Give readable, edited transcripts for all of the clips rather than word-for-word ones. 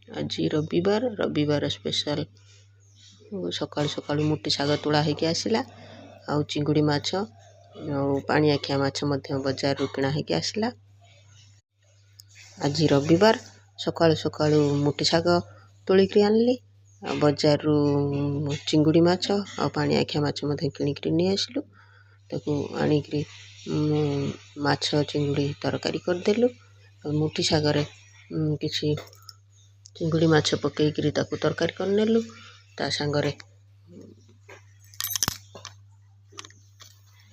आज रविवार स्पेशल सकाळु सकाळु मुठी शाग तोड़ा होगी आसला आउ चिंगुड़ी माछ पानी आखिया माछ बजार किणा होगी आसला। आज रविवार सकाळु सकाळु मुठी शाग तोलिक आनली बजार चिंगुड़ी माछ आ पानी आखिया माछ किणिक नहीं आसलु ताकू आनिकी माछ चिंगुड़ी तरकारी करदेलु। मुठी शागरे किसी चिंगुड़ी माछ पकईकरी ताकू तरकारी करनेलु ता सांगरे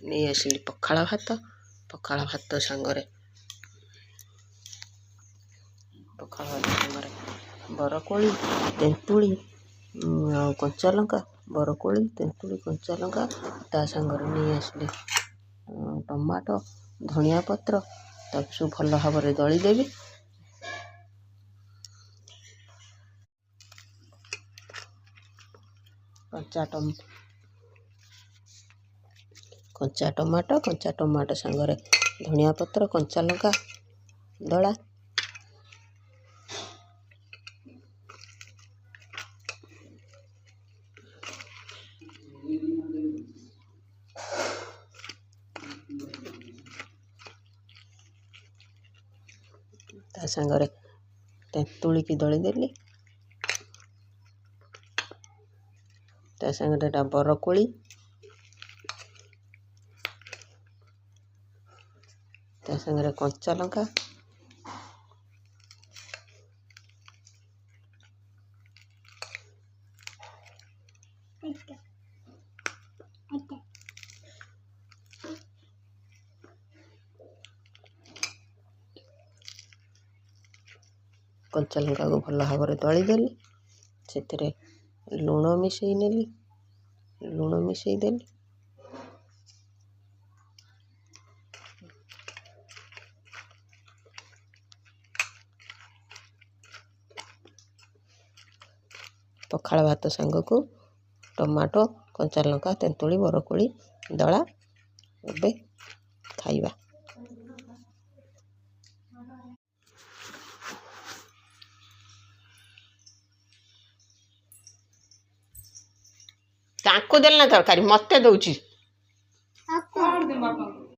नहीं आसली पखाड़ भात सांगरे बरकोली तेंतुली कंचा लंका बरकोली तेंतुली कंचा लंका ता सांगरे नहीं आसली टमाटो धनिया पत्र ताकू भल भाव में दलीदेवी। कंचा टमाटो सांगरे धनिया पत्र कंचा लंका दला ता सांगरे तेंतुली की दलीदेली ता सांगरे बरकोली ता सांगरे कंचा लंका कंचा लंका को भल भाव में दलीदेली से लुण मिसईदेली पखाड़ भात सांग को टमाटो कंचा लंका तेंतुली बरकोली दला एबे खाइबा। तांको देल ना तरकारी मते दउची।